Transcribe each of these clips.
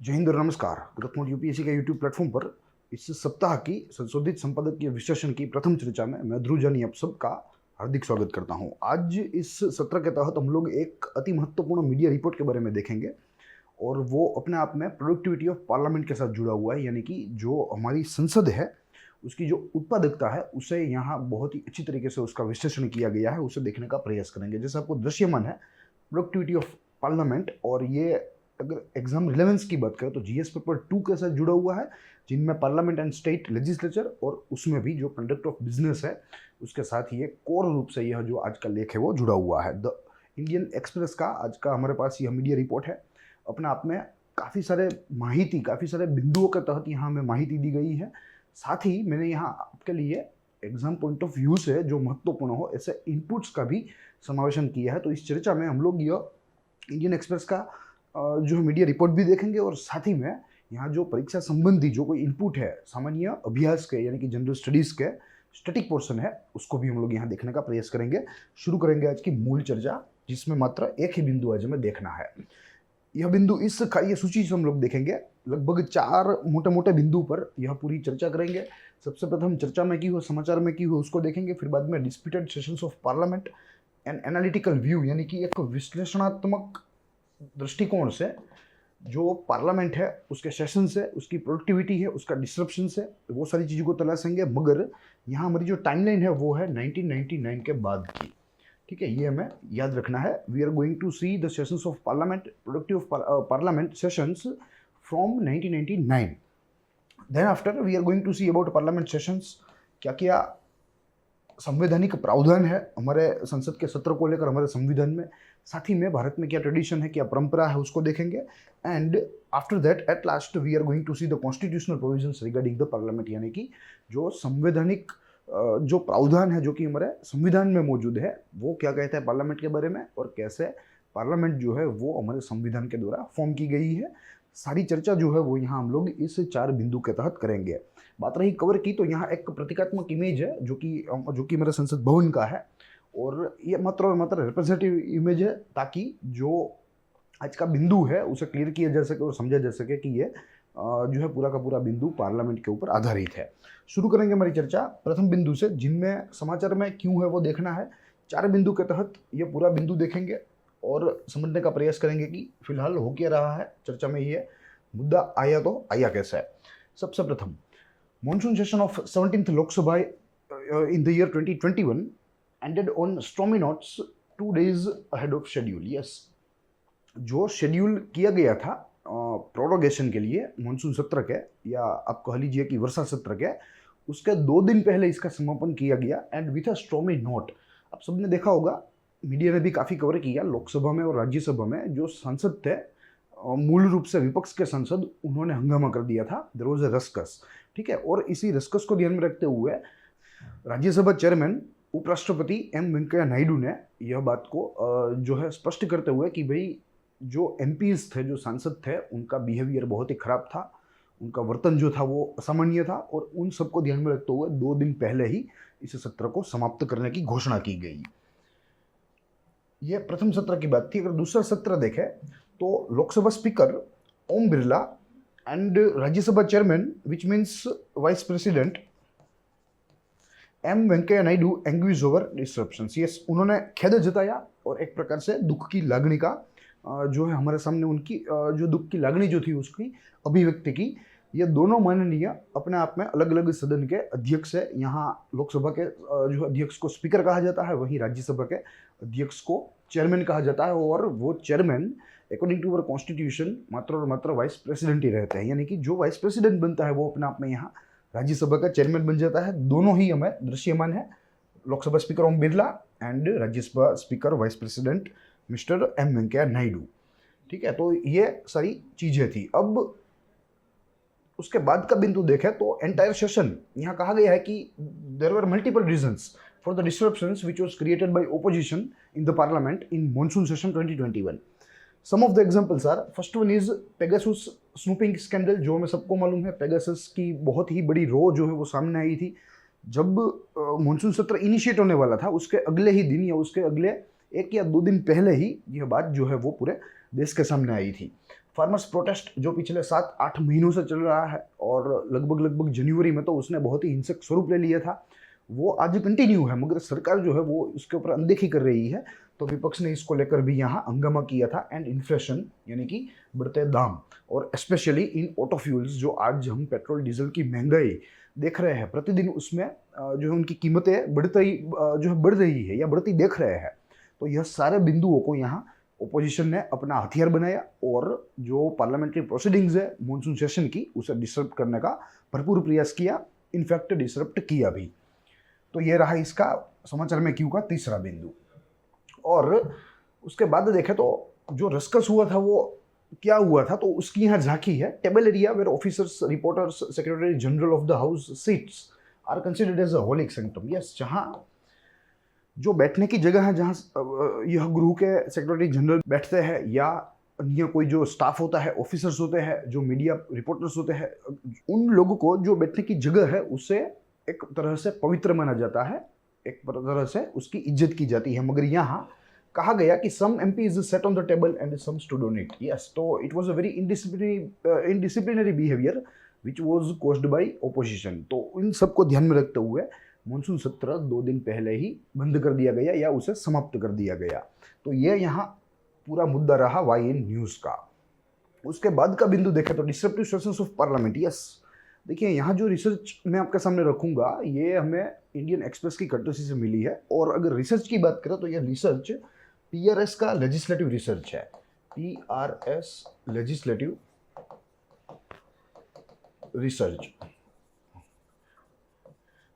जय हिंद और नमस्कार। गुरखमोट यूपीएससी के यूट्यूब प्लेटफॉर्म पर इस सप्ताह की संशोधित संपादकीय विश्लेषण की प्रथम चर्चा में मैं ध्रुव जानी आप सबका हार्दिक स्वागत करता हूं। आज इस सत्र के तहत हम लोग एक अति महत्वपूर्ण मीडिया रिपोर्ट के बारे में देखेंगे और वो अपने आप में प्रोडक्टिविटी ऑफ पार्लियामेंट के साथ जुड़ा हुआ है, यानी कि जो हमारी संसद है उसकी जो उत्पादकता है उसे यहाँ बहुत ही अच्छी तरीके से उसका विश्लेषण किया गया है, उसे देखने का प्रयास करेंगे। जैसे आपको दृश्यमान है प्रोडक्टिविटी ऑफ पार्लियामेंट, और ये अगर एग्जाम रिलेवेंस की बात करें तो जीएस पेपर 2 के साथ जुड़ा हुआ है, जिनमें पार्लियामेंट एंड स्टेट लेजिस्लेचर और उसमें भी जो कंडक्ट ऑफ बिजनेस है उसके साथ ये कोर रूप से यह जो आज का लेख है वो जुड़ा हुआ है। द इंडियन एक्सप्रेस का आज का हमारे पास यह मीडिया रिपोर्ट है। अपने आप में काफ़ी सारे बिंदुओं के तहत यहाँ हमें माहिती दी गई है। साथ ही मैंने यहाँ आपके लिए एग्जाम पॉइंट ऑफ व्यू से जो महत्वपूर्ण हो ऐसे इनपुट्स का भी समावेशन किया है। तो इस चर्चा में हम लोग यह इंडियन एक्सप्रेस का जो मीडिया रिपोर्ट भी देखेंगे और साथ ही में यहाँ जो परीक्षा संबंधी जो कोई इनपुट है सामान्य अभ्यास के यानी कि जनरल स्टडीज़ के स्टैटिक पोर्शन है उसको भी हम लोग यहाँ देखने का प्रयास करेंगे। शुरू करेंगे आज की मूल चर्चा, जिसमें मात्र एक ही बिंदु आज हमें देखना है। यह बिंदु इस कार्य सूची से हम लोग देखेंगे, लगभग 4 मोटे मोटे बिंदु पर यह पूरी चर्चा करेंगे। सबसे प्रथम चर्चा में की हो, समाचार में की हो, उसको देखेंगे। फिर बाद में disputed sessions of parliament and analytical view, यानी कि एक विश्लेषणात्मक दृष्टिकोण से जो पार्लियामेंट है उसके सेशन से, उसकी प्रोडक्टिविटी है, उसका डिस्ट्रप्शन से, वो सारी चीज़ों को तलाशेंगे। मगर यहाँ हमारी जो टाइमलाइन है वो है 1999 के बाद की। ठीक है, ये हमें याद रखना है। We are going to see the sessions of parliament, productive parliament sessions from 1999। Then after we are going to see about parliament sessions, क्या क्या संवैधानिक प्रावधान है हमारे संसद के सत्र को लेकर हमारे संविधान में। साथ ही में भारत में क्या ट्रेडिशन है, क्या परंपरा है, उसको देखेंगे। And after that at last we are going to see the constitutional provisions regarding the parliament, यानी कि जो संवैधानिक जो प्रावधान है जो कि हमारे संविधान में मौजूद है वो क्या कहता है पार्लियामेंट के बारे में, और कैसे पार्लियामेंट जो है वो हमारे संविधान के द्वारा फॉर्म की गई है। सारी चर्चा जो है वो यहाँ हम लोग इस 4 बिंदु के तहत करेंगे। बात रही कवर की, तो यहाँ एक प्रतीकात्मक इमेज है जो कि मेरे संसद भवन का है, और ये मात्र और मात्र रिप्रेजेंटेटिव इमेज है ताकि जो आज का बिंदु है उसे क्लियर किया जा सके और समझा जा सके कि ये जो है पूरा का पूरा बिंदु पार्लियामेंट के ऊपर आधारित है। शुरू करेंगे हमारी चर्चा प्रथम बिंदु से, जिनमें समाचार में क्यों है वो देखना है। 4 बिंदु के तहत ये पूरा बिंदु देखेंगे और समझने का प्रयास करेंगे कि फिलहाल हो क्या रहा है चर्चा में। ये मुद्दा आया तो आया कैसे है। सबसे प्रथम, monsoon session of 17th Lok Sabha in the year 2021 ended on stormy notes 2 days ahead of schedule. Yes, जो शेड्यूल किया गया था प्रोरोगेशन के लिए मानसून सत्र के, या आप कह लीजिए कि वर्षा सत्र के, उसके 2 दिन पहले इसका समापन किया गया and with a stormy note. आप सबने देखा होगा, मीडिया ने भी काफ़ी कवर किया, लोकसभा में और राज्यसभा में जो सांसद थे मूल रूप से विपक्ष के सांसद, उन्होंने हंगामा कर दिया था। There was a ruckus. ठीक है, और इसी रस्कस को ध्यान में रखते हुए राज्यसभा चेयरमैन उपराष्ट्रपति एम वेंकैया नायडू ने यह बात को जो है स्पष्ट करते हुए कि भाई जो एमपीज थे, जो सांसद थे, उनका बिहेवियर बहुत ही खराब था, उनका वर्तन जो था वो असामान्य था, और उन सबको ध्यान में रखते हुए 2 दिन पहले ही इस सत्र को समाप्त करने की घोषणा की गई। ये प्रथम सत्र की बात थी। अगर दूसरा सत्र देखें तो Lok Sabha speaker Om Birla and Rajya Sabha chairman which means vice president M Venkaiah Naidu anguish over disruptions. Yes, उन्होंने खेद जताया और एक प्रकार से दुख की लागनी का जो है हमारे सामने उनकी जो दुख की लागनी जो थी उसकी अभिव्यक्ति की। ये दोनों माननीय अपने आप में अलग अलग सदन के अध्यक्ष है। यहाँ लोकसभा के जो अध्यक्ष को स्पीकर कहा जाता है, वहीं राज्यसभा के अध्यक्ष को चेयरमैन कहा जाता है, और वो chairman according to our constitution मात्र और मात्र वाइस प्रेसिडेंट ही रहते हैं, यानी कि जो वाइस प्रेसिडेंट बनता है वो अपने आप में यहाँ राज्यसभा का चेयरमैन बन जाता है। दोनों ही हमें दृश्यमान है, Lok Sabha speaker Om Birla and Rajya Sabha speaker vice president mister M Venkaiah Naidu. ठीक है, तो ये सारी चीजें थी। अब उसके बाद का बिंदु देखें तो एंटायर सेशन, यहाँ कहा गया है कि there were multiple reasons for the disruptions which was created by opposition in the parliament in monsoon session 2021। Some of the examples are, first one is Pegasus snooping scandal, जो हमें सबको मालूम है। पेगासस की बहुत ही बड़ी रो जो है वो सामने आई थी जब मॉनसून सत्र इनिशिएट होने वाला था। उसके अगले ही दिन या उसके अगले 1 या 2 दिन पहले ही यह बात जो है वो पूरे देश के सामने आई थी। फार्मर्स प्रोटेस्ट जो पिछले 7-8 महीनों से चल रहा है और लगभग जनवरी में तो उसने बहुत ही हिंसक स्वरूप ले लिया था, वो आज कंटिन्यू है, मगर सरकार जो है वो उसके ऊपर अनदेखी कर रही है। तो विपक्ष ने इसको लेकर भी यहाँ हंगामा किया था। एंड इन्फ्लेशन यानी कि बढ़ते दाम, और स्पेशली इन ऑटो फ्यूल्स, जो आज हम पेट्रोल डीजल की महंगाई देख रहे हैं प्रतिदिन, उसमें जो है उनकी कीमतें बढ़ रही है या बढ़ती देख रहे हैं। तो यह सारे बिंदुओं को यहाँ ओपोजिशन ने अपना हथियार बनाया और जो पार्लियामेंट्री प्रोसीडिंग्स है मॉनसून सेशन की, उसे डिस्टर्ब करने का भरपूर प्रयास किया, इनफैक्ट डिसरप्ट किया भी। तो ये रहा इसका समाचार में क्यों का तीसरा बिंदु। और उसके बाद देखें तो जो रस्कस हुआ था वो क्या हुआ था, तो उसकी यहाँ झांकी है। Table area where officers, reporters, secretary general of the house seats are considered as a holy sanctum. Yes, जहाँ जो बैठने की जगह है, जहाँ यह गृह के सेक्रेटरी जनरल बैठते हैं या अन्य कोई जो स्टाफ होता है, ऑफिसर्स होते हैं, जो मीडिया रिपोर्टर्स होते हैं, उन लोगों को जो बैठने की जगह है उसे एक तरह से पवित्र माना जाता है, एक तरह से उसकी इज्जत की जाती है। मगर यहाँ कहा गया कि सम MPs sat on the table and some stood on it. Yes, तो it was a very indisciplinary behavior which was caused by opposition. तो इन सबको ध्यान में रखते हुए मानसून सत्र 2 दिन पहले ही बंद कर दिया गया या उसे समाप्त कर दिया गया। तो ये यहाँ पूरा मुद्दा रहा YN न्यूज़ का। उसके बाद का बिंदु देखें तो disruptive sessions of parliament. Yes, देखिए यहाँ जो रिसर्च मैं आपके सामने रखूंगा ये हमें इंडियन एक्सप्रेस की कर्टसी से मिली है। और अगर रिसर्च की बात करें तो यह रिसर्च PRS का लेजिस्लेटिव रिसर्च है। PRS legislative research.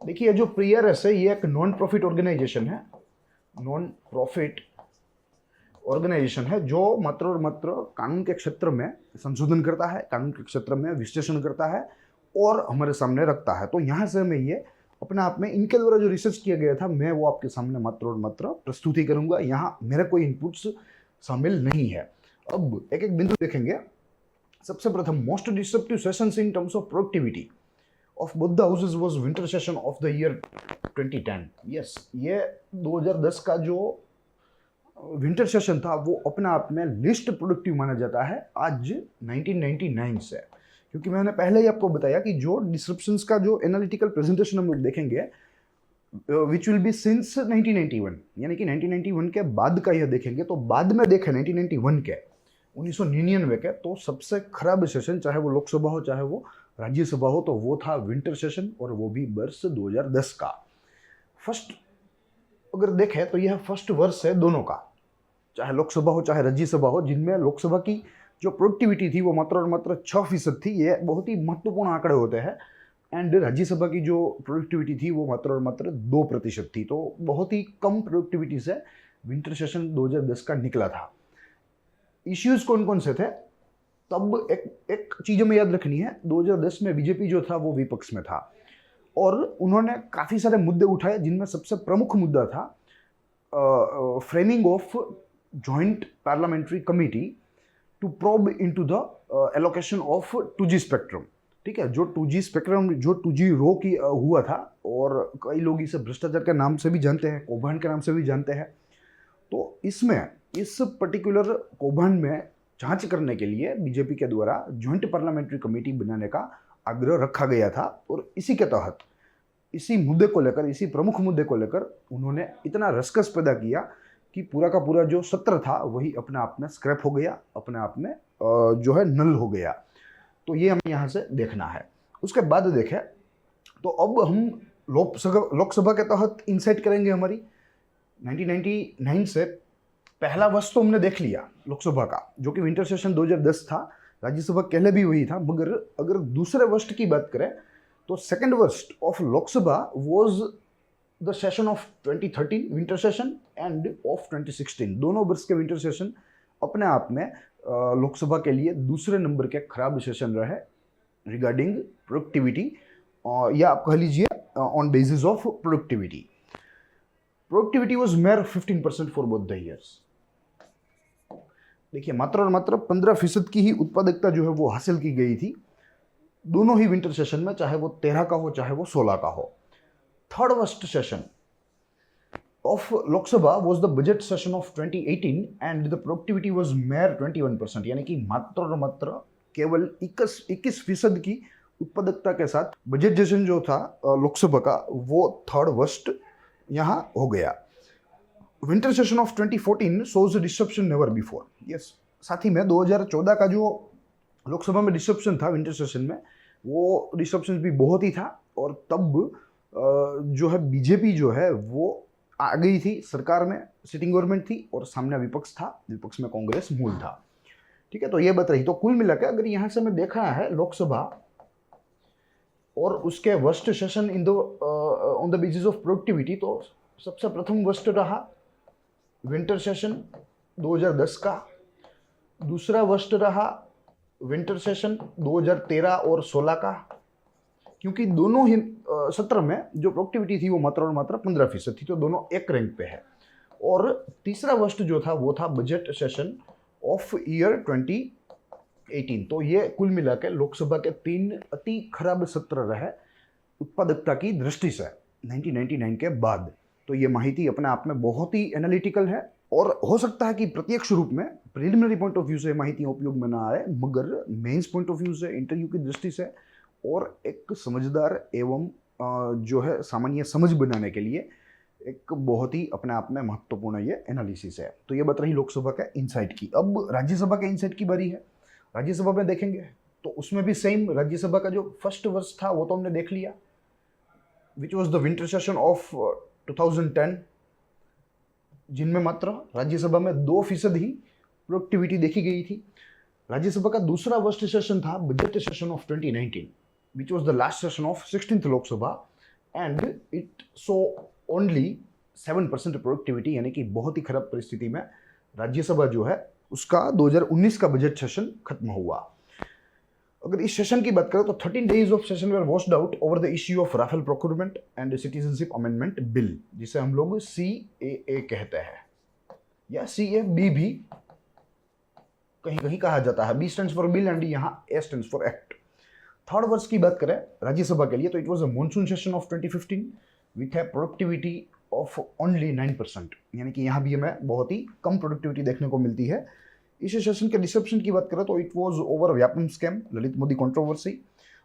देखिए जो PRS है ये एक नॉन प्रॉफिट ऑर्गेनाइजेशन है, नॉन प्रॉफिट ऑर्गेनाइजेशन है जो मात्र और मात्र कानून के क्षेत्र में संशोधन करता है, कानून के क्षेत्र में विश्लेषण करता है और हमारे सामने रखता है। तो यहाँ से मैं ये अपने आप में इनके द्वारा जो रिसर्च किया गया था मैं वो आपके सामने मात्र और मात्र प्रस्तुति करूंगा। यहाँ मेरा कोई इनपुट्स शामिल नहीं है। अब एक एक बिंदु देखेंगे। सबसे प्रथम, most disruptive sessions in terms of productivity of both the houses was winter session of the year 2010। Yes, ये 2010 का जो विंटर सेशन था वो अपने आप में लिस्ट प्रोडक्टिव माना जाता है आज 1999 से। क्योंकि मैंने पहले ही आपको बताया कि जो डिसरप्शंस का जो एनालिटिकल प्रेजेंटेशन हम लोग देखेंगे विच विल बी सिंस 1991, यानी कि 1991 के बाद का यह देखेंगे। तो बाद में देखें 1991 के 1999 के, तो सबसे खराब सेशन चाहे वो लोकसभा हो चाहे वो राज्यसभा हो तो वो था विंटर सेशन, और वो भी वर्ष 2010 का। फर्स्ट अगर देखें तो यह फर्स्ट वर्ष है दोनों का, चाहे लोकसभा हो चाहे राज्यसभा हो, जिनमें लोकसभा की जो प्रोडक्टिविटी थी वो मात्र और मात्र 6% थी। ये बहुत ही महत्वपूर्ण आंकड़े होते हैं। एंड राज्यसभा की जो प्रोडक्टिविटी थी वो मात्र और मात्र 2% थी। तो बहुत ही कम प्रोडक्टिविटी से विंटर सेशन 2010 का निकला था। इश्यूज कौन कौन से थे तब, एक चीज हमें याद रखनी है, 2010 में बीजेपी जो था वो विपक्ष में था और उन्होंने काफ़ी सारे मुद्दे उठाए, जिनमें सबसे प्रमुख मुद्दा था framing of joint parliamentary committee to probe into the allocation of 2G spectrum. ठीक है, जो 2G स्पेक्ट्रम, जो 2G रो की हुआ था, और कई लोग इसे भ्रष्टाचार के नाम से भी जानते हैं, कौभांड के नाम से भी जानते हैं। तो इसमें इस पर्टिकुलर कौभांड में जांच करने के लिए बीजेपी के द्वारा जॉइंट पार्लियामेंट्री कमेटी बनाने का आग्रह रखा गया था। और इसी के तहत इसी मुद्दे को लेकर, इसी प्रमुख मुद्दे को लेकर उन्होंने इतना रसकस पैदा किया कि पूरा का पूरा जो सत्र था वही अपने आप में स्क्रैप हो गया, अपने आप में जो है नल हो गया। तो ये हमें यहाँ से देखना है। उसके बाद देखें तो अब हम लोकसभा के तहत इंसाइट करेंगे हमारी 1999 से। पहला वर्ष तो हमने देख लिया लोकसभा का, जो कि विंटर सेशन 2010 था। राज्यसभा पहले भी वही था। मगर अगर दूसरे वर्ष की बात करें तो सेकेंड वर्ष of Lok Sabha was the session of 2013 winter session end of 2016। दोनों वर्ष के विंटर सेशन अपने आप में लोकसभा के लिए दूसरे नंबर के खराब सेशन रहे रिगार्डिंग प्रोडक्टिविटी, या आप कह लीजिए on basis of productivity. Productivity was mayor 15% for both the years. देखिए मात्र और मात्र 15% की ही उत्पादकता जो है वो हासिल की गई थी दोनों ही विंटर सेशन में, चाहे वो 13 का हो चाहे वो 16 का हो। Third worst session of Lok Sabha was the budget session of 2018 and the productivity was mere 21%, यानी कि मात्र और मात्र केवल 21% की उत्पादकता के साथ बजट सेशन जो था लोकसभा का वो थर्ड वर्स्ट यहाँ हो गया। Winter session of 2014 shows a disruption never before. Yes, साथ ही में 2014 का जो लोकसभा में डिसरप्शन था विंटर सेशन में, वो डिसरप्शन भी बहुत ही था और तब जो है बीजेपी जो है वो आ गई थी सरकार में, सिटिंग गवर्नमेंट थी और सामने विपक्ष था, विपक्ष में कांग्रेस मूल था। ठीक है, तो ये बात रही। तो कुल मिलाकर अगर यहाँ से मैं देखा है लोकसभा और उसके worst session in the on the basis of productivity, तो सबसे प्रथम वर्स्ट रहा विंटर सेशन 2010 का, दूसरा वर्स्ट रहा विंटर सेशन 2013 और 16 का, क्योंकि दोनों ही सत्र में जो प्रोडक्टिविटी थी वो मात्र और मात्र 15% थी, तो दोनों एक रैंक पे है। और तीसरा वर्स्ट जो था वो था बजट सेशन ऑफ ईयर 2018। तो ये कुल मिलाकर लोकसभा के 3 अति खराब सत्र रहे उत्पादकता की दृष्टि से 1999 के बाद। तो ये माहिती अपने आप में बहुत ही एनालिटिकल है और हो सकता है कि प्रत्यक्ष रूप में प्रिलिमिनरी पॉइंट ऑफ व्यू से माहिती उपयोग में ना आए, मगर मेंस पॉइंट ऑफ व्यू से, इंटरव्यू की दृष्टि से और एक समझदार एवं जो है सामान्य समझ बनाने के लिए एक बहुत ही अपने आप में महत्वपूर्ण ये एनालिसिस है। तो ये बात रही लोकसभा का इनसाइट की। अब राज्यसभा के इनसाइट की बारी है। राज्यसभा में देखेंगे तो उसमें भी सेम राज्यसभा का जो फर्स्ट वर्ष था वो तो हमने देख लिया, which was the winter session of 2010, जिनमें मात्र राज्यसभा में 2% ही प्रोडक्टिविटी देखी गई थी। राज्यसभा का दूसरा वर्स्ट सेशन था budget session of 2019, which was the last session of 16th Lok Sabha and it saw only 7% productivity, यानी कि बहुत ही खराब परिस्थिति में राज्यसभा जो है उसका 2019 का बजट सेशन खत्म हुआ। अगर इस सेशन की बात करें तो 13 days of session were washed out over the issue of Rafale procurement and citizenship amendment bill, जिसे हम लोग CAA कहते हैं या CAB भी कहीं कहीं कहा जाता है। B stands for bill and यहाँ A stands for act. Third वर्ष की बात करें राज्यसभा के लिए तो it was a monsoon session of 2015 with A productivity of only 9%, यानी कि यहाँ भी हमें बहुत ही कम प्रोडक्टिविटी देखने को मिलती है। इस सेशन के डिसरप्शन की बात करें तो it was over Vyapam scam, Lalit Modi controversy.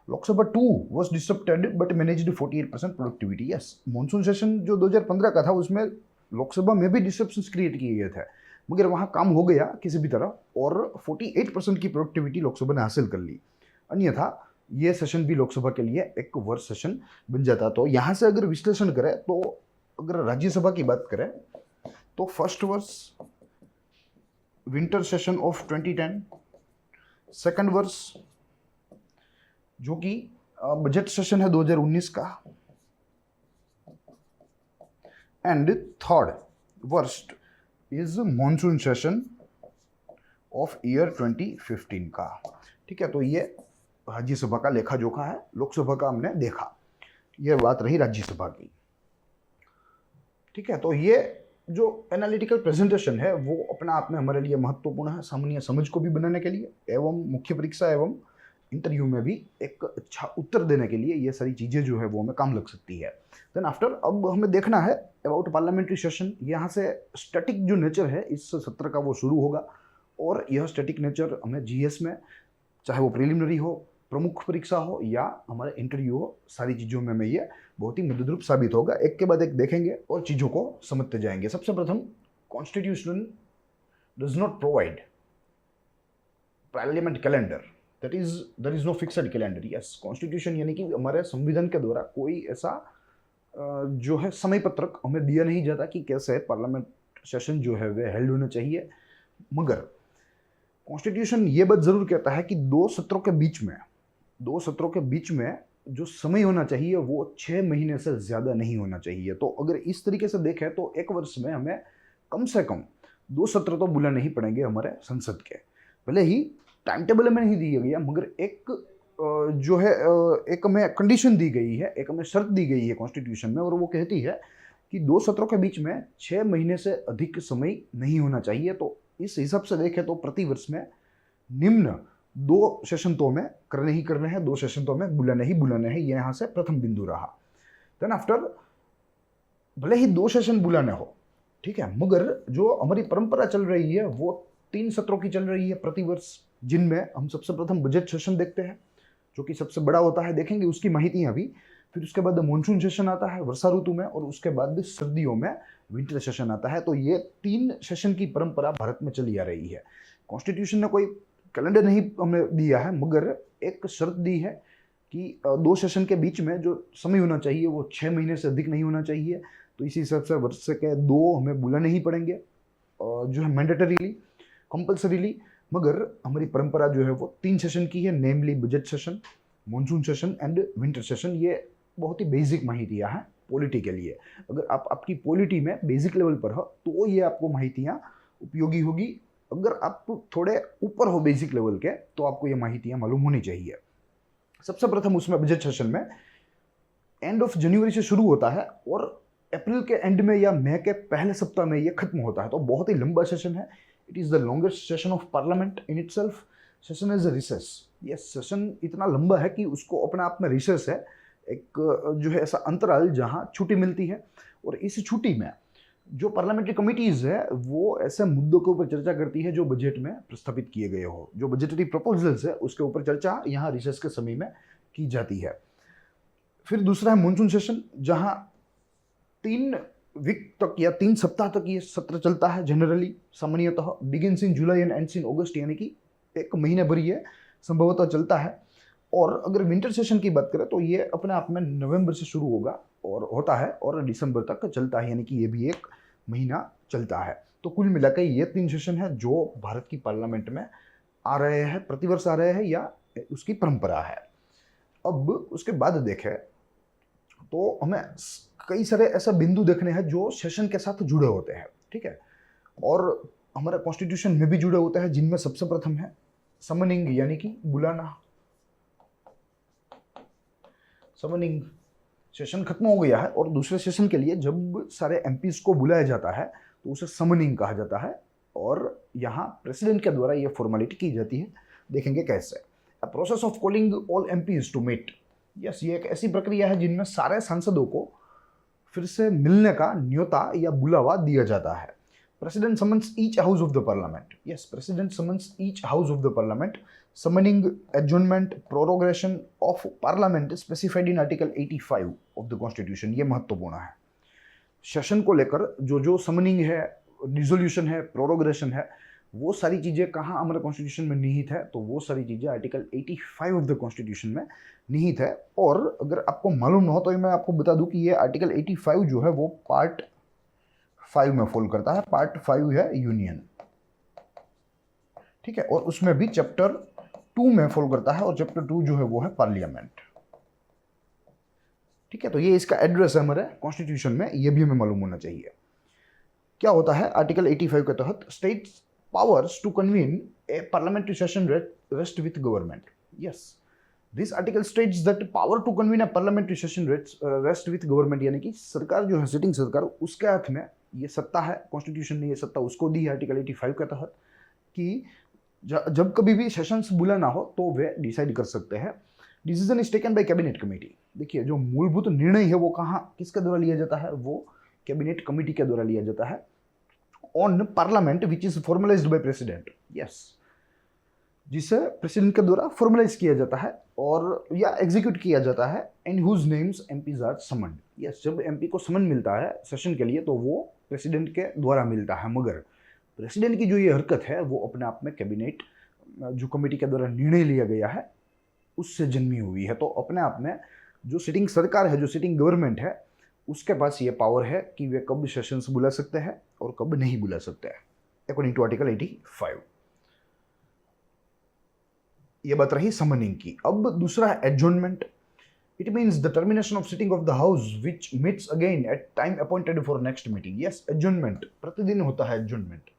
Lok Sabha 2 was disrupted but managed 48% productivity. Yes, monsoon session जो 2015 का था उसमें लोकसभा में भी डिसरप्शंस क्रिएट किए गए थे, मगर वहाँ काम हो गया किसी भी तरह और 48% की प्रोडक्टिविटी लोकसभा ने हासिल कर ली। अन्यथा ये सेशन भी लोकसभा के लिए एक वर्ष सेशन बन जाता। तो यहाँ से अगर विश्लेषण करें तो अगर राज्यसभा की बात करें तो फर्स्ट वर्ष विंटर सेशन ऑफ 2010, सेकंड वर्ष जो कि बजट सेशन है 2019 का, and third worst is monsoon session of year 2015 का। ठीक है, तो ये राज्यसभा का लेखा जोखा है, लोकसभा का हमने देखा। ये बात रही राज्यसभा की। ठीक है, तो ये जो एनालिटिकल प्रेजेंटेशन है वो अपने आप में हमारे लिए महत्वपूर्ण है, सामान्य समझ को भी बनाने के लिए एवं मुख्य परीक्षा एवं इंटरव्यू में भी एक अच्छा उत्तर देने के लिए ये सारी चीज़ें जो है वो हमें काम लग सकती है। देन आफ्टर अब हमें देखना है अबाउट पार्लियामेंट्री सेशन। यहाँ से स्टैटिक जो नेचर है इस सत्र का वो शुरू होगा और यह स्टैटिक नेचर हमें GS में, चाहे वो प्रिलिमिनरी हो, प्रमुख परीक्षा हो या हमारे इंटरव्यू हो, सारी चीज़ों में हमें ये बहुत ही मददरूप साबित होगा। एक के बाद एक देखेंगे और चीज़ों को समझते जाएंगे। सबसे प्रथम, constitution does not provide parliament calendar, that is there is no fixed calendar. Yes, constitution यानी कि हमारे संविधान के द्वारा कोई ऐसा जो है समय पत्रक हमें दिया नहीं जाता कि कैसे पार्लियामेंट सेशन जो है वे हेल्ड होना चाहिए, मगर कॉन्स्टिट्यूशन ये बात जरूर कहता है कि दो सत्रों के बीच में जो समय होना चाहिए वो 6 महीने से ज़्यादा नहीं होना चाहिए। तो अगर इस तरीके से देखें तो एक वर्ष में हमें कम से कम 2 सत्र तो बुलाने ही पड़ेंगे हमारे संसद के। भले ही टाइम टेबल में नहीं दिया गया, मगर एक जो है एक हमें कंडीशन दी गई है, एक हमें शर्त दी गई है कॉन्स्टिट्यूशन में, और वो कहती है कि 2 सत्रों के बीच में 6 महीने से अधिक समय नहीं होना चाहिए। तो इस हिसाब से देखें तो प्रति वर्ष में निम्न 2 सेशन तो हमें करने ही करने हैं, 2 सेशन तो हमें बुलाने ही बुलाने हैं। ये यहाँ से प्रथम बिंदु रहा। देन आफ्टर भले ही 2 सेशन बुलाने हो, ठीक है, मगर जो हमारी परंपरा चल रही है वो 3 सत्रों की चल रही है प्रतिवर्ष, जिनमें हम सबसे प्रथम बजट सेशन देखते हैं जो कि सबसे बड़ा होता है, देखेंगे उसकी माहितियां भी। फिर उसके बाद मॉनसून सेशन आता है वर्षा ऋतु में, और उसके बाद सर्दियों में विंटर सेशन आता है। तो ये 3 सेशन की परंपरा भारत में चली आ रही है। कॉन्स्टिट्यूशन ने कोई कैलेंडर नहीं हमें दिया है, मगर एक शर्त दी है कि 2 सेशन के बीच में जो समय होना चाहिए वो 6 महीने से अधिक नहीं होना चाहिए। तो इसी हिसाब से वर्ष के 2 हमें बुलाने ही पड़ेंगे जो है मैंडेटरीली, कंपल्सरीली। मगर हमारी परंपरा जो है वो 3 सेशन की है, namely budget session, monsoon session and winter session. ये बहुत ही बेसिक माहितियाँ हैं पॉलिटी के लिए। अगर आप आपकी पॉलिटी में बेसिक लेवल पर हो तो ये आपको माहितियाँ उपयोगी होगी। अगर आप थोड़े ऊपर हो बेसिक लेवल के तो आपको ये माहितियाँ मालूम होनी चाहिए। सबसे प्रथम उसमें बजट सेशन में एंड ऑफ जनवरी से शुरू होता है और अप्रैल के एंड में या मई के पहले सप्ताह में ये खत्म होता है। तो बहुत ही लंबा सेशन है। It is the longest session of parliament in itself. Session is a recess. ये सेशन इतना लंबा है कि उसको अपने आप में रिसेस है, एक जो है ऐसा अंतराल जहाँ छुट्टी मिलती है। और इस छुट्टी में जो पार्लियामेंट्री कमिटीज़ है वो ऐसे मुद्दों के ऊपर चर्चा करती है जो बजट में प्रस्तावित किए गए हो, जो बजटरी प्रपोजल्स है उसके ऊपर चर्चा यहाँ रिसेस के समय में की जाती है। फिर दूसरा है मॉनसून सेशन, जहाँ 3 वीक तक या 3 सप्ताह तक ये सत्र चलता है। जनरली सामान्यतः begins in July and ends in August, यानी कि 1 महीने भर ये संभवतः चलता है। और अगर विंटर सेशन की बात करें तो ये अपने आप में नवंबर से शुरू होगा और होता है और दिसंबर तक चलता है, यानी कि ये भी 1 महीना चलता है। तो कुल मिलाकर ये 3 सेशन है जो भारत की पार्लियामेंट में आ रहे हैं, प्रतिवर्ष आ रहे हैं या उसकी परंपरा है। अब उसके बाद देखें तो हमें कई सारे ऐसे बिंदु देखने हैं जो सेशन के साथ जुड़े होते हैं, ठीक है, और हमारे कॉन्स्टिट्यूशन में भी जुड़े होते हैं, जिनमें सबसे प्रथम है समनिंग, यानी कि बुलाना। समनिंग सेशन खत्म हो गया है और दूसरे सेशन के लिए जब सारे एमपीज को बुलाया जाता है तो उसे समनिंग कहा जाता है, और यहाँ प्रेसिडेंट के द्वारा ये फॉर्मेलिटी की जाती है। देखेंगे कैसे। A process of calling all MPs to meet. Yes, ये एक ऐसी प्रक्रिया है जिनमें सारे सांसदों को फिर से मिलने का न्योता या बुलावा दिया जाता है। President summons each house of the parliament. Yes, president summons each house of the parliament. Summoning, adjournment, prorogation of parliament specified in article 85 of the constitution. ये महत्वपूर्ण है। सेशन को लेकर जो जो समनिंग है, रिजोल्यूशन है, प्रोरोगेशन है, वो सारी चीज़ें कहाँ हमारे कॉन्स्टिट्यूशन में निहित है, तो वो सारी चीज़ें आर्टिकल 85 ऑफ द कॉन्स्टिट्यूशन में निहित है। और अगर आपको मालूम न हो तो मैं आपको बता दूं कि ये आर्टिकल 85 जो है वो पार्ट 5 में फॉलो करता है। पार्ट 5 है यूनियन, ठीक है, और उसमें भी चैप्टर 2 में फॉलो करता है, और चैप्टर 2 जो है वो है पार्लियामेंट, ठीक है। तो ये इसका एड्रेस है हमारे कॉन्स्टिट्यूशन में, ये भी हमें मालूम होना चाहिए। क्या होता है आर्टिकल 85 के तहत? States powers to convene a parliamentary session rest with government. Yes, this article states that power to convene a parliamentary session rest with government, यानी कि सरकार जो है, सिटिंग सरकार, उसके हाथ में ये सत्ता है। कॉन्स्टिट्यूशन ने ये सत्ता उसको दी है आर्टिकल 85 के तहत कि जब कभी भी सेशंस बुलाना हो तो वे डिसाइड कर सकते हैं। Decision is taken by cabinet committee. देखिए, जो मूलभूत निर्णय है वो कहाँ किसके द्वारा लिया जाता है? वो कैबिनेट कमेटी के द्वारा लिया जाता है। On parliament which is formalised by president. Yes, जिसे प्रेसिडेंट के द्वारा फॉर्मलाइज किया जाता है और या एग्जीक्यूट किया जाता है, and whose names MPs are summoned. Yes, जब एमपी को समन मिलता है सेशन के लिए तो वो प्रेसिडेंट के द्वारा मिलता है, मगर प्रेसिडेंट की जो ये हरकत है वो अपने आप में कैबिनेट जो कमेटी के द्वारा निर्णय लिया गया है उससे जन्मी हुई है। तो अपने आप में जो सिटिंग सरकार है, जो सिटिंग गवर्नमेंट है, उसके पास ये पावर है कि वे कब सेशंस बुला सकते हैं और कब नहीं बुला सकते हैं, अकॉर्डिंग टू आर्टिकल 85। ये बात रही समनिंग की। अब दूसरा है adjournment. It means the termination of sitting of the house which meets again at time appointed for next meeting. Yes, adjournment प्रतिदिन होता है। एडजॉर्नमेंट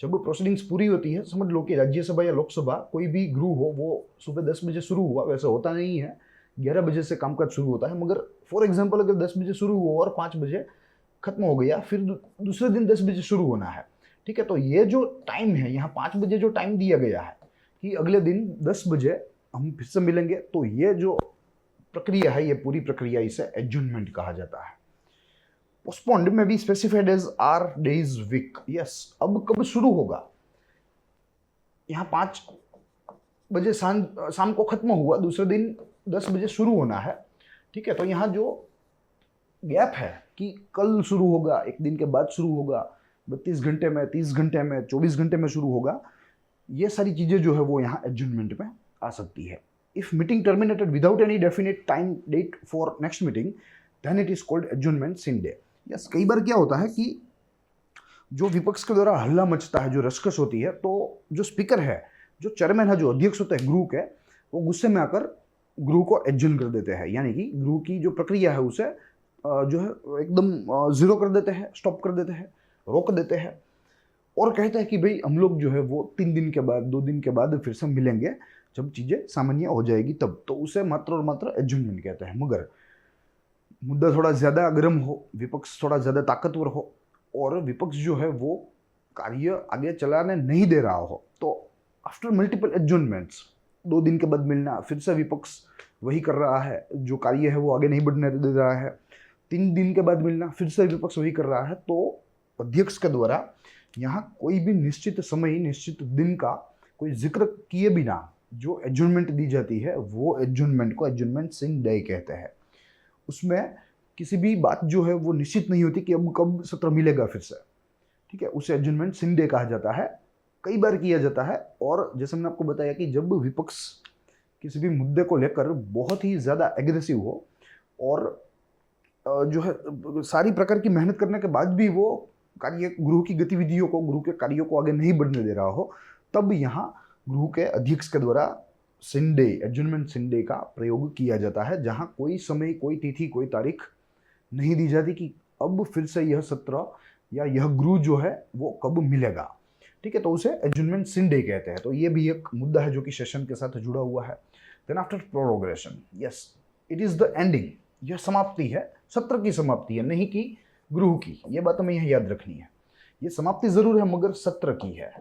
जब प्रोसीडिंग्स पूरी होती है, समझ लो कि राज्यसभा या लोकसभा कोई भी गृह हो, वो सुबह 10 बजे शुरू हुआ, वैसे होता नहीं है, 11 बजे से कामकाज शुरू होता है, मगर फॉर एग्जांपल अगर 10 बजे शुरू हुआ और 5 बजे खत्म हो गया, फिर दूसरे दिन 10 बजे शुरू होना है, ठीक है। तो ये जो टाइम है, यहाँ 5 बजे जो टाइम दिया गया है कि अगले दिन 10 बजे हम फिर से मिलेंगे, तो ये जो प्रक्रिया है, ये पूरी प्रक्रिया इसे एडजॉर्नमेंट कहा जाता है। Postponed may be specified as are days week. Yes, अब कब शुरू होगा? यहाँ 5 बजे शाम को खत्म हुआ, दूसरे दिन 10 बजे शुरू होना है। ठीक है, तो यहाँ जो गैप है कि कल शुरू होगा, एक दिन के बाद शुरू होगा, 32 घंटे में, 30 घंटे में, 24 घंटे में शुरू होगा, ये सारी चीजें जो है वो यहाँ एडजमेंट में आ सकती है। If meeting terminated without any definite time date for next meeting then it is called adjournment sine die. Yes, कई बार क्या होता है कि जो विपक्ष के द्वारा हल्ला मचता है, जो रशकश होती है, तो जो स्पीकर है, जो चेयरमैन है, जो अध्यक्ष होता है गृह के, वो गुस्से में आकर गृह को एडजर्न कर देते हैं, यानी कि गृह की जो प्रक्रिया है उसे जो है एकदम जीरो कर देते हैं, स्टॉप कर देते हैं, रोक देते हैं, और कहते हैं कि भाई हम लोग जो है वो 3 दिन के बाद, 2 दिन के बाद फिर से मिलेंगे जब चीज़ें सामान्य हो जाएगी तब। तो उसे मात्र और मात्र एडजर्नमेंट कहते हैं। मगर मुद्दा थोड़ा ज़्यादा गर्म हो, विपक्ष थोड़ा ज़्यादा ताकतवर हो, और विपक्ष जो है वो कार्य आगे चलाने नहीं दे रहा हो, तो आफ्टर मल्टीपल एडजर्नमेंट्स 2 दिन के बाद मिलना, फिर से विपक्ष वही कर रहा है, जो कार्य है वो आगे नहीं बढ़ने दे रहा है, 3 दिन के बाद मिलना, फिर से विपक्ष वही कर रहा है, तो अध्यक्ष के द्वारा यहाँ कोई भी निश्चित समय, निश्चित दिन का कोई जिक्र किए बिना जो एडजर्नमेंट दी जाती है, वो एडजर्नमेंट को एडजर्नमेंट सिन डे कहते हैं। उसमें किसी भी बात जो है वो निश्चित नहीं होती कि अब कब सत्र मिलेगा फिर से। ठीक है, उसे एडजर्नमेंट सिन डे कहा जाता है। कई बार किया जाता है, और जैसे मैंने आपको बताया कि जब विपक्ष किसी भी मुद्दे को लेकर बहुत ही ज़्यादा एग्रेसिव हो, और जो है सारी प्रकार की मेहनत करने के बाद भी वो कार्य, गृह की गतिविधियों को, गृह के कार्यों को आगे नहीं बढ़ने दे रहा हो, तब यहाँ गृह के अध्यक्ष के द्वारा सिन डे, एडजर्नमेंट सिन डे का प्रयोग किया जाता है, जहाँ कोई समय, कोई तिथि, कोई तारीख नहीं दी जाती कि अब फिर से यह सत्र या यह गृह जो है वो कब मिलेगा। ठीक है, तो उसे एडजर्नमेंट सिन डे कहते हैं। तो ये भी एक मुद्दा है जो कि सेशन के साथ जुड़ा हुआ है। Then after prorogation, yes, it is the ending, यह समाप्ति है, सत्र की समाप्ति है, नहीं कि गृह की। यह बात हमें यहाँ याद रखनी है। ये समाप्ति जरूर है मगर सत्र की है,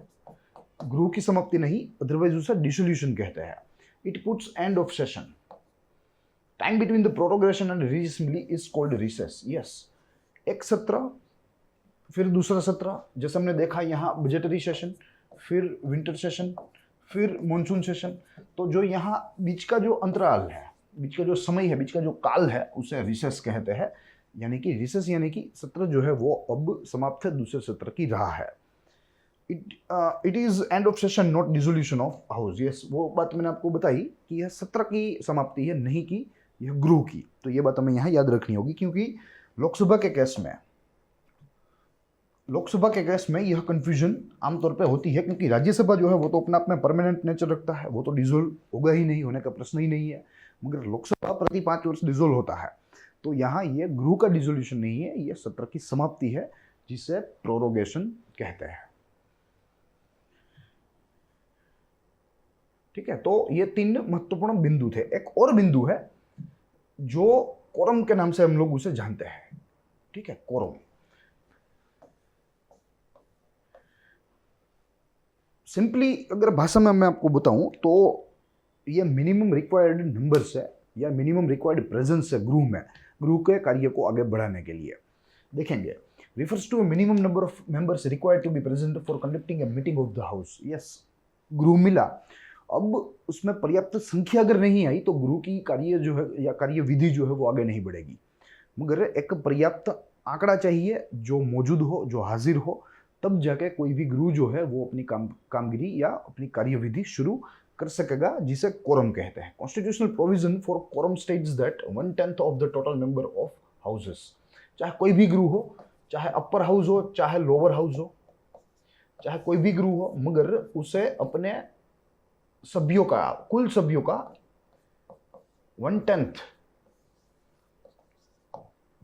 गृह की समाप्ति नहीं, अदरवाइज उसे डिसोल्यूशन कहते हैं। It puts end of session, time between the prorogation and reassembly is called recess. Yes, एक सत्र फिर दूसरा सत्र, जैसे हमने देखा यहाँ बजटरी सेशन, फिर विंटर सेशन, फिर मॉनसून सेशन, तो जो यहाँ बीच का जो अंतराल है, बीच का जो समय है, बीच का जो काल है, उसे रिसेस कहते हैं। यानी कि रिसेस यानी कि सत्र जो है वो अब समाप्त है, दूसरे सत्र की राह है। It is end of session not dissolution of house. Yes, वो बात मैंने आपको बताई कि यह सत्र की समाप्ति है, नहीं कि यह गृह की। तो ये बात हमें यहाँ याद रखनी होगी, क्योंकि लोकसभा के केस में यह कंफ्यूजन आमतौर पे होती है, क्योंकि राज्यसभा जो है वो तो अपना अपना परमानेंट नेचर रखता है, वो तो डिसोल्व होगा ही नहीं, होने का प्रश्न ही नहीं है। मगर लोकसभा प्रति 5 वर्ष डिसोल्व होता है, तो यहाँ ये गृह का डिसोल्यूशन नहीं है, ये सत्र की समाप्ति है, जिसे प्रोरोगेशन कहते हैं। ठीक है, तो ये 3 महत्वपूर्ण बिंदु थे। एक और बिंदु है जो कोरम के नाम से हम लोग उसे जानते हैं। ठीक है, कोरम सिंपली अगर भाषा में मैं आपको बताऊं तो ये मिनिमम रिक्वायर्ड नंबर्स है या मिनिमम रिक्वायर्ड प्रेजेंस है गृह के कार्य को आगे बढ़ाने के लिए। देखेंगे, refers to minimum number of members required to be present for conducting a meeting of the house. Yes, गृह मिला, अब उसमें पर्याप्त संख्या अगर नहीं आई तो गृह की कार्य जो है या कार्य विधि जो है वो आगे नहीं बढ़ेगी। मगर एक पर्याप्त आंकड़ा चाहिए जो मौजूद हो, जो हाजिर हो, तब जाके कोई भी गृह जो है वो अपनी कामगिरी या अपनी कार्यविधि शुरू कर सकेगा, जिसे कोरम कहते हैं। Constitutional provision for quorum states that 1/10 of the total member of houses, चाहे कोई भी गृह हो, चाहे अपर हाउस हो, चाहे लोअर हाउस हो, चाहे कोई भी गृह हो, मगर उसे अपने सभ्यों का, कुल सभ्यों का 1/10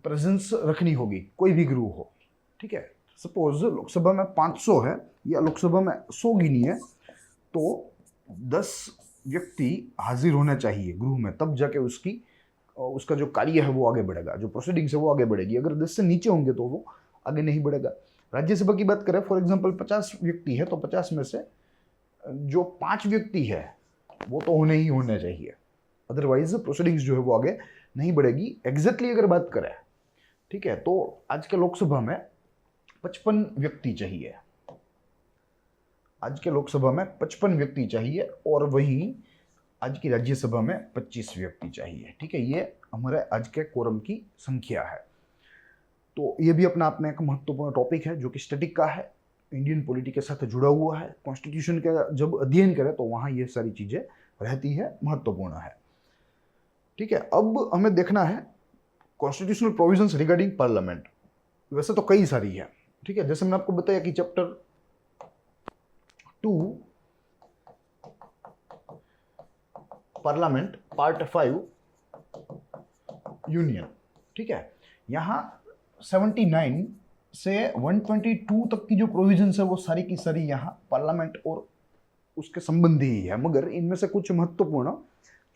प्रेजेंस रखनी होगी, कोई भी गृह हो। ठीक है, सपोज लोकसभा में 500 है या लोकसभा में 100 गिनी है, तो 10 व्यक्ति हाजिर होना चाहिए गृह में, तब जाके उसका जो कार्य है वो आगे बढ़ेगा, जो प्रोसीडिंग्स है वो आगे बढ़ेगी। अगर 10 से नीचे होंगे तो वो आगे नहीं बढ़ेगा। राज्यसभा की बात करें, फॉर एग्जांपल 50 व्यक्ति है, तो 50 में से जो 5 व्यक्ति है वो तो होने ही होने चाहिए, अदरवाइज प्रोसीडिंग्स जो है वो आगे नहीं बढ़ेगी। एग्जैक्टली अगर बात करें, ठीक है, तो आज के लोकसभा में 55 व्यक्ति चाहिए। आज के लोकसभा में 55 व्यक्ति चाहिए और वहीं आज की राज्यसभा में 25 व्यक्ति चाहिए। ठीक है, ये हमारे आज के कोरम की संख्या है। तो ये भी अपना आप में एक महत्वपूर्ण टॉपिक है जो कि स्टैटिक का है, इंडियन पॉलिटी के साथ जुड़ा हुआ है। कॉन्स्टिट्यूशन का जब अध्ययन करें तो वहाँ ये सारी चीज़ें रहती है, महत्वपूर्ण है। ठीक है, अब हमें देखना है कॉन्स्टिट्यूशनल प्रोविजंस रिगार्डिंग पार्लियामेंट। वैसे तो कई सारी है। ठीक है, जैसे मैंने आपको बताया कि चैप्टर 2 पार्लियामेंट पार्ट 5 यूनियन। ठीक है, यहाँ 79 से 122 तक की जो प्रोविजंस है वो सारी की सारी यहाँ पार्लियामेंट और उसके संबंधी ही है, मगर इनमें से कुछ महत्वपूर्ण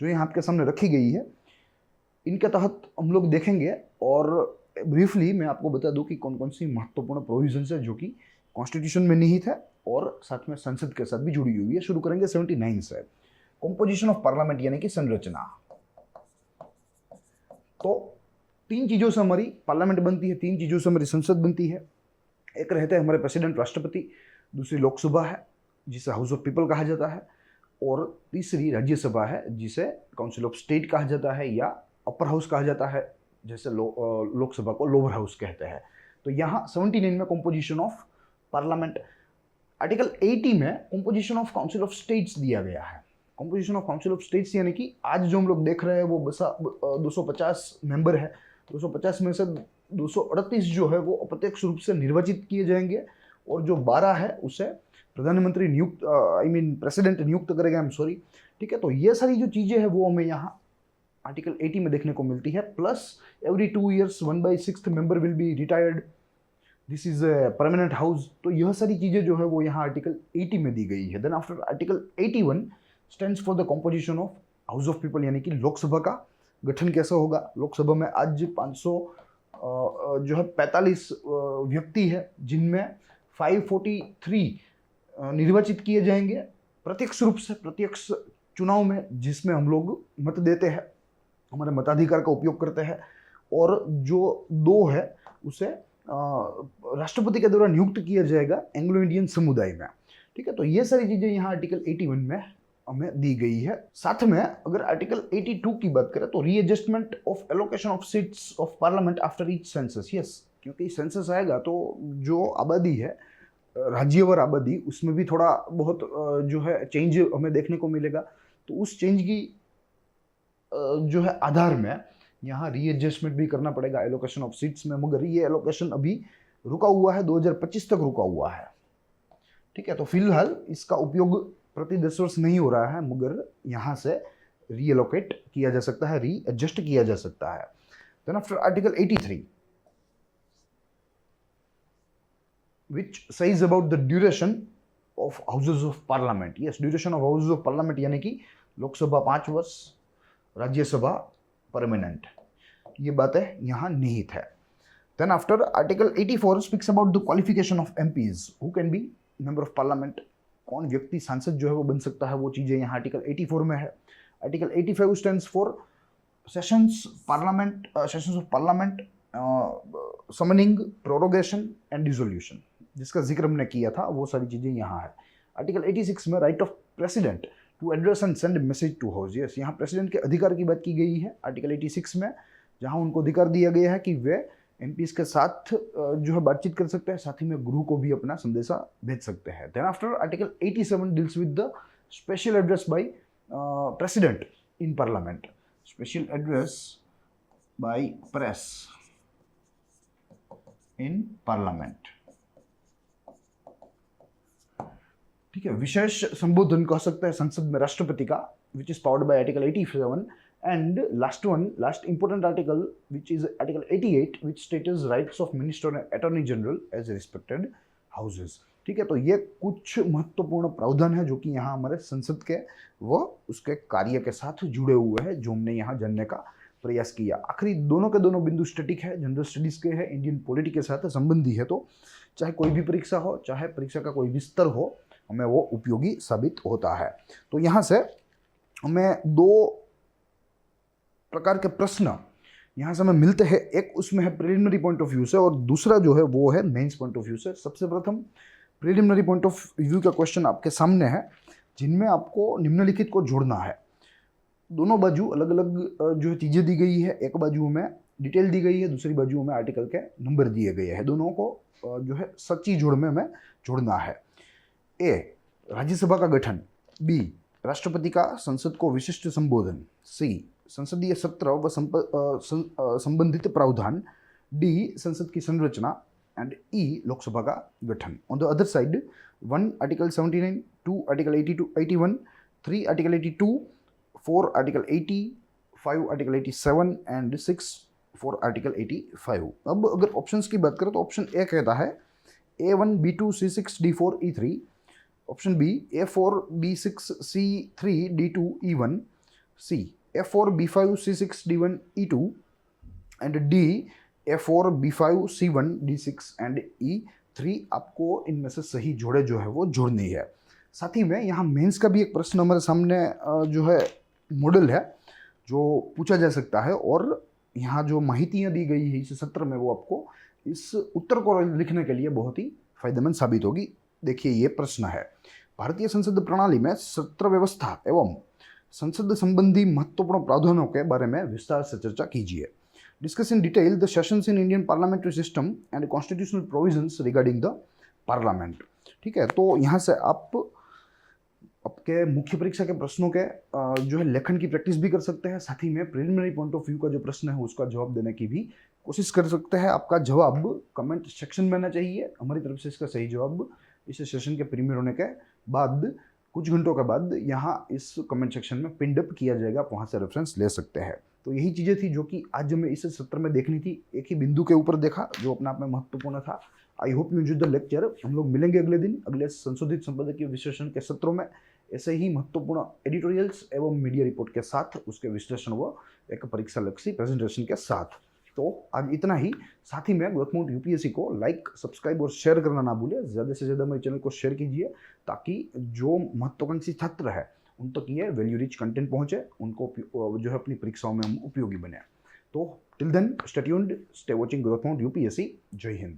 जो यहाँ आपके सामने रखी गई है इनके तहत हम लोग देखेंगे। और ब्रीफली मैं आपको बता दूं कि कौन कौन सी महत्वपूर्ण प्रोविजंस है जो कि कॉन्स्टिट्यूशन में निहित है और साथ में संसद के साथ भी जुड़ी हुई है। शुरू करेंगे 79 से। कंपोजिशन ऑफ पार्लियामेंट यानी कि संरचना। तो 3 चीजों से हमारी पार्लियामेंट बनती है, 3 चीजों से हमारी संसद बनती है। एक रहते हैं हमारे प्रेसिडेंट राष्ट्रपति, दूसरी लोकसभा है जिसे हाउस ऑफ पीपल कहा जाता है, और तीसरी राज्यसभा है जिसे काउंसिल ऑफ स्टेट कहा जाता है या अपर हाउस कहा जाता है, जैसे लोकसभा को लोअर हाउस कहते हैं। तो यहाँ 79 में कंपोजिशन ऑफ पार्लियामेंट, आर्टिकल 80 में composition of council of states दिया गया है। Composition of council of states यानी कि आज जो हम लोग देख रहे हैं वो 250 मेंबर है। 250 में से 238 जो है वो अप्रत्यक्ष रूप से निर्वाचित किए जाएंगे और जो 12 है उसे प्रधानमंत्री नियुक्त प्रेसिडेंट नियुक्त करेगा। I am sorry. ठीक है, तो ये सारी जो चीज़ें हैं वो हमें यहाँ आर्टिकल 80 में देखने को मिलती है। Plus every 2 years 1/6 member will be retired, this is a permanent house. तो यह सारी चीज़ें जो है वो यहाँ आर्टिकल 80 में दी गई है। Then after article 81 stands for the composition of house of people यानी कि लोकसभा का गठन कैसा होगा। लोकसभा में आज 500 जो है 45 व्यक्ति है जिनमें 543 निर्वाचित किए जाएंगे प्रत्यक्ष रूप से, प्रत्यक्ष चुनाव में, जिसमें हम लोग मत देते हैं, हमारे मताधिकार का उपयोग करते हैं। और जो 2 है उसे राष्ट्रपति के द्वारा नियुक्त किया जाएगा एंग्लो इंडियन समुदाय में। ठीक है, तो ये सारी चीजें यहाँ आर्टिकल 81 में हमें दी गई है। साथ में अगर आर्टिकल 82 की बात करें तो readjustment of allocation of seats of parliament after each census. Yes, क्योंकि सेंसस आएगा तो जो आबादी है, राज्यवार आबादी, उसमें भी थोड़ा बहुत जो है चेंज हमें देखने को मिलेगा। तो उस चेंज की जो है आधार में यहाँ रीएडजस्टमेंट भी करना पड़ेगा एलोकेशन ऑफ सीट्स में, मगर ये एलोकेशन अभी रुका हुआ है, 2025 तक रुका हुआ है। ठीक है, तो फिलहाल इसका उपयोग प्रति 10 वर्ष नहीं हो रहा है, मगर यहाँ से रीएलोकेट किया जा सकता है, रीएडजस्ट किया जा सकता है। Then after article 83 which says about the duration of houses of parliament. Yes, duration of houses of parliament यानी कि लोकसभा 5 वर्ष, राज्यसभा परमानेंट, ये बातें यहाँ निहित है। Then after article 84 speaks about the qualification of MPs who can be member of parliament. कौन व्यक्ति सांसद जो है वो बन सकता है, वो चीजें यहाँ आर्टिकल 84 में है। Article 85 stands for sessions of parliament, summoning, prorogation and dissolution, जिसका जिक्र हमने किया था, वो सारी चीजें यहाँ है। आर्टिकल 86 में right of president to address and send message to house. Yes, यहाँ प्रेसिडेंट के अधिकार की बात की गई है आर्टिकल 86 में, जहाँ उनको अधिकार दिया गया है कि वे एमपीज के साथ जो है बातचीत कर सकते हैं, साथ ही में गृह को भी अपना संदेशा भेज सकते हैं। Then after article 87 deals with the special address by president in parliament, special address by press in parliament. ठीक है, विशेष संबोधन कह सकते हैं संसद में राष्ट्रपति का, which is powered by article 87, and last important article which is article 88 which states rights of minister and attorney general as respected houses। ठीक है, तो ये कुछ महत्वपूर्ण प्रावधान है जो कि यहाँ हमारे संसद के व उसके कार्य के साथ जुड़े हुए हैं, जो हमने यहाँ जानने का प्रयास किया। आखिरी दोनों के दोनों बिंदु स्टैटिक है, जनरल स्टडीज के है, इंडियन पॉलिटी के साथ संबंधी है। तो चाहे कोई भी परीक्षा हो, चाहे परीक्षा का कोई भी स्तर हो, हमें वो उपयोगी साबित होता है। तो यहाँ से हमें 2 प्रकार के प्रश्न यहाँ से हमें मिलते हैं, एक उसमें है प्रिलिमिनरी पॉइंट ऑफ व्यू से और दूसरा जो है वो है मेंस पॉइंट ऑफ व्यू से। सबसे प्रथम प्रिलिमिनरी पॉइंट ऑफ व्यू का क्वेश्चन आपके सामने है, जिनमें आपको निम्नलिखित को जोड़ना है। दोनों बाजू अलग अलग जो चीज़ें दी गई है, एक बाजू में डिटेल दी गई है, दूसरी बाजू में आर्टिकल के नंबर दिए गए हैं। दोनों को जो है सच्ची जोड़ में हमें जोड़ना है। ए, राज्यसभा का गठन। बी, राष्ट्रपति का संसद को विशिष्ट संबोधन। सी, संसदीय सत्र व संबंधित प्रावधान। डी, संसद की संरचना। एंड ई, लोकसभा का गठन। On the other side, 1 article 79, 2 article 82 81, 3 article 82, 4 article 80, 5 article 87 and 6 for article 85। अब अगर ऑप्शंस की बात करें तो ऑप्शन ए कहता है A1 B2 C6 D4 E3, option B A4 B6 C3 D2 E1, C A4 B5 C6 D1 E2 and D A4 B5 C1 D6 and E3। आपको इनमें से सही जोड़े जो है वो जोड़नी है। साथ ही में यहाँ मेंस का भी एक प्रश्न हमारे सामने जो है मॉडल है जो पूछा जा सकता है, और यहाँ जो माहितियाँ दी गई है इस सत्र में वो आपको इस उत्तर को लिखने के लिए बहुत ही फायदेमंद साबित होगी। देखिए ये प्रश्न है, भारतीय संसद प्रणाली में सत्र व्यवस्था एवं संसद संबंधी महत्वपूर्ण प्रावधानों के बारे में विस्तार से चर्चा कीजिए। Discuss in detail the sessions in Indian parliamentary system and constitutional provisions regarding the parliament. ठीक है, तो यहाँ से आप आपके मुख्य परीक्षा के प्रश्नों के जो है लेखन की प्रैक्टिस भी कर सकते हैं। साथ ही में प्रिलिमिनरी पॉइंट ऑफ व्यू का जो प्रश्न है उसका जवाब देने की भी कोशिश कर सकते हैं। आपका जवाब कमेंट सेक्शन में आना चाहिए। हमारी तरफ से इसका सही जवाब इस सेशन के प्रीमियर होने के बाद कुछ घंटों के बाद यहाँ इस कमेंट सेक्शन में पिन अप किया जाएगा, आप वहाँ से रेफरेंस ले सकते हैं। तो यही चीज़ें थी जो कि आज हमें इस सत्र में देखनी थी। एक ही बिंदु के ऊपर देखा जो अपने आप में महत्वपूर्ण था। I hope you enjoyed the lecture. हम लोग मिलेंगे अगले दिन अगले संशोधित संपादकीय विश्लेषण के सत्रों में ऐसे ही महत्वपूर्ण एडिटोरियल्स एवं मीडिया रिपोर्ट के साथ, उसके विश्लेषण व एक परीक्षा लक्ष्य प्रेजेंटेशन के साथ। तो आज इतना ही। साथ ही में ग्रोथ माउंट यूपीएससी को लाइक, सब्सक्राइब और शेयर करना ना भूलें। ज़्यादा से ज़्यादा मेरे चैनल को शेयर कीजिए ताकि जो महत्वाकांक्षी छात्र है उन तक ये वैल्यू रिच कंटेंट पहुंचे, उनको जो है अपनी परीक्षाओं में हम उपयोगी बने। तो till then stay tuned, stay watching growth mount UPSC. जय हिंद।